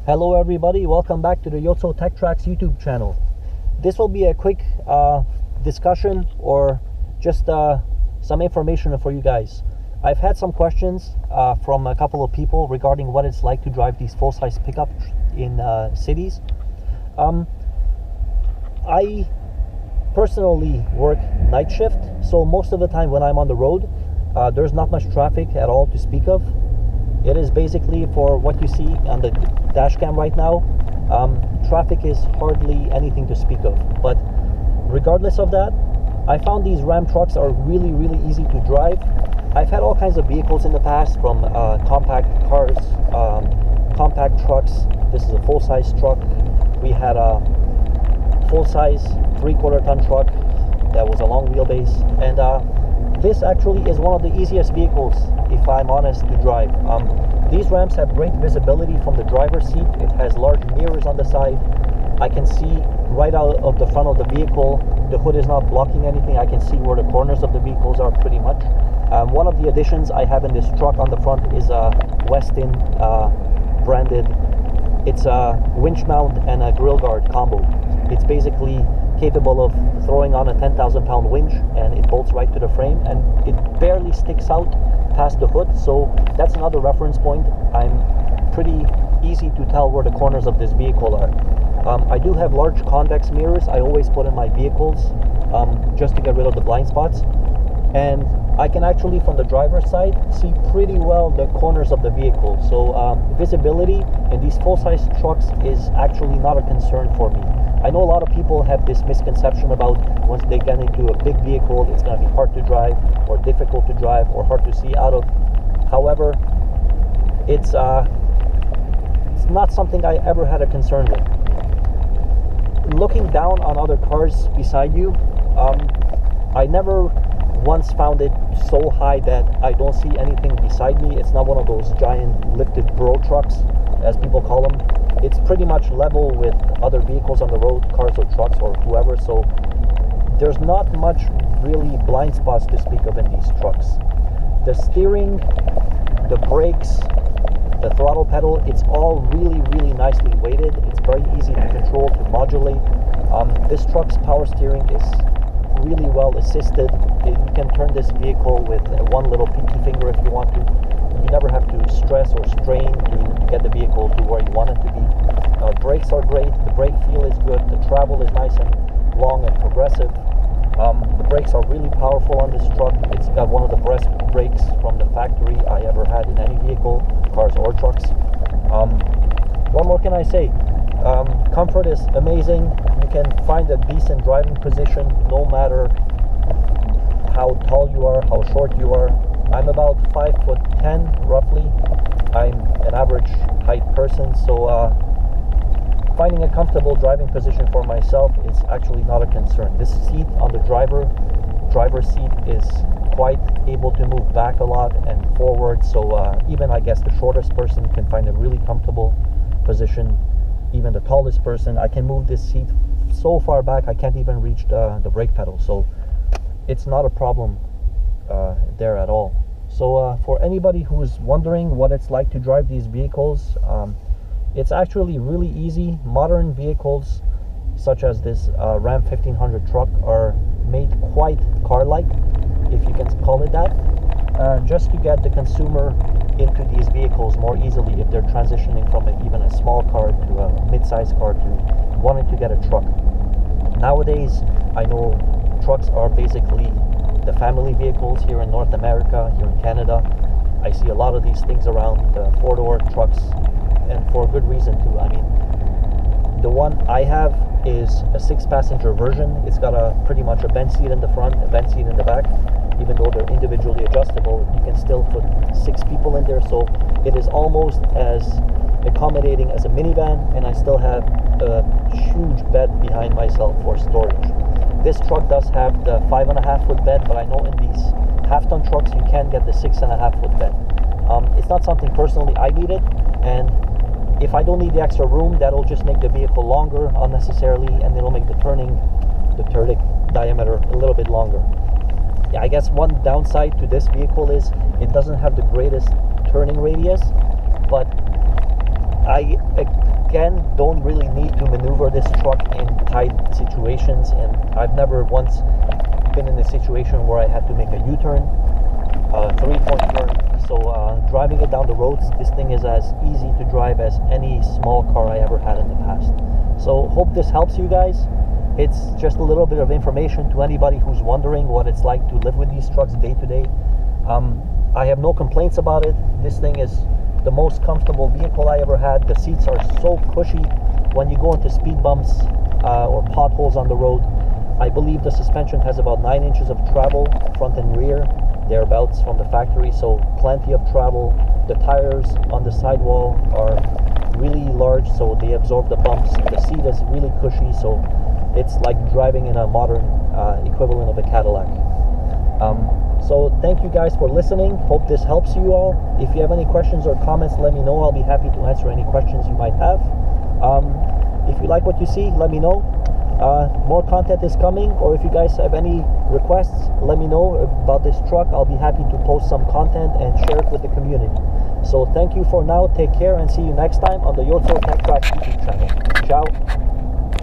Hello everybody, welcome back to the Yotso Tech Tracks YouTube channel. This will be a quick discussion or just some information for you guys. I've had some questions from a couple of people regarding what it's like to drive these full-size pickups in cities. I personally work night shift, so most of the time when I'm on the road, there's not much traffic at all to speak of. It is basically, for what you see on the dash cam right now, traffic is hardly anything to speak of. But regardless of that, I found these Ram trucks are really easy to drive. I've had all kinds of vehicles in the past, from compact cars, compact trucks. This is a full-size truck. We had a full-size 3/4 ton truck that was a long wheelbase, and this actually is one of the easiest vehicles, if I'm honest, to drive. These Rams have great visibility from the driver's seat. It has large mirrors on the side. I can see right out of the front of the vehicle. The hood is not blocking anything. I can see where the corners of the vehicles are pretty much. One of the additions I have in this truck on the front is a Westin branded. It's a winch mount and a grill guard combo. It's basically capable of throwing on a 10,000 pound winch, and it bolts right to the frame, and it barely sticks out past the hood. So that's another reference point. I'm pretty easy to tell where the corners of this vehicle are. I do have large convex mirrors I always put in my vehicles, just to get rid of the blind spots, and I can actually, from the driver's side, see pretty well the corners of the vehicle. So visibility in these full-size trucks is actually not a concern for me. I know a lot of people have this misconception about once they get into a big vehicle, it's going to be hard to drive, or difficult to drive, or hard to see out of. However, it's not something I ever had a concern with. Looking down on other cars beside you, I never once found it so high that I don't see anything beside me. It's not one of those giant lifted bro trucks, as people call them. It's pretty much level with other vehicles on the road, cars or trucks or whoever, so there's not much really blind spots to speak of in these trucks. The steering, the brakes, the throttle pedal, it's all really nicely weighted. It's very easy to control, to modulate. This truck's power steering is really well assisted. You can turn this vehicle with one little pinky finger if you want to. You never have to stress or strain to get the vehicle to where you want it to be. Brakes are great. The brake feel is good. The travel is nice and long and progressive. The brakes are really powerful on this truck. It's got one of the best brakes from the factory I ever had in any vehicle, cars or trucks. What more can I say? Comfort is amazing. You can find a decent driving position no matter how tall you are, how short you are. I'm about 5'10" roughly. I'm an average height person, so finding a comfortable driving position for myself is actually not a concern. This seat on the driver's seat is quite able to move back a lot and forward, so even I guess the shortest person can find a really comfortable position. Even the tallest person, I can move this seat so far back I can't even reach the brake pedal, so it's not a problem there at all. So for anybody who's wondering what it's like to drive these vehicles, it's actually really easy. Modern vehicles such as this Ram 1500 truck are made quite car-like, if you can call it that, just to get the consumer into these vehicles more easily if they're transitioning from even a small car to a mid-sized car to wanting to get a truck. Nowadays, I know trucks are basically the family vehicles here in North America, here in Canada. I see a lot of these things around, the four-door trucks, and for good reason too. I mean, the one I have is a 6-passenger version. It's got pretty much a bench seat in the front, a bench seat in the back. Even though they're individually adjustable, you can still put 6 people in there, so it is almost as accommodating as a minivan, and I still have a huge bed behind myself for storage. This truck does have the 5.5 foot bed, but I know in these half-ton trucks you can get the 6.5 foot bed. It's not something personally I needed, and if I don't need the extra room, that'll just make the vehicle longer unnecessarily, and it'll make the turning diameter a little bit longer. Yeah, I guess one downside to this vehicle is it doesn't have the greatest turning radius, but I again, don't really need to maneuver this truck in tight situations, and I've never once been in a situation where I had to make a U-turn, 3-point turn. So driving it down the roads, this thing is as easy to drive as any small car I ever had in the past. So hope this helps you guys. It's just a little bit of information to anybody who's wondering what it's like to live with these trucks day to day. I have no complaints about it. This thing is the most comfortable vehicle I ever had. The seats are so cushy when you go into speed bumps or potholes on the road. I believe the suspension has about 9 inches of travel, front and rear, thereabouts from the factory, so plenty of travel. The tires on the sidewall are really large, so they absorb the bumps. The seat is really cushy, so it's like driving in a modern equivalent of a Cadillac. So thank you guys for listening. Hope this helps you all. If you have any questions or comments, let me know. I'll be happy to answer any questions you might have. If you like what you see, let me know. More content is coming, or if you guys have any requests, let me know about this truck. I'll be happy to post some content and share it with the community. So thank you for now. Take care and see you next time on the Yozo Tech Tracks YouTube channel. Ciao.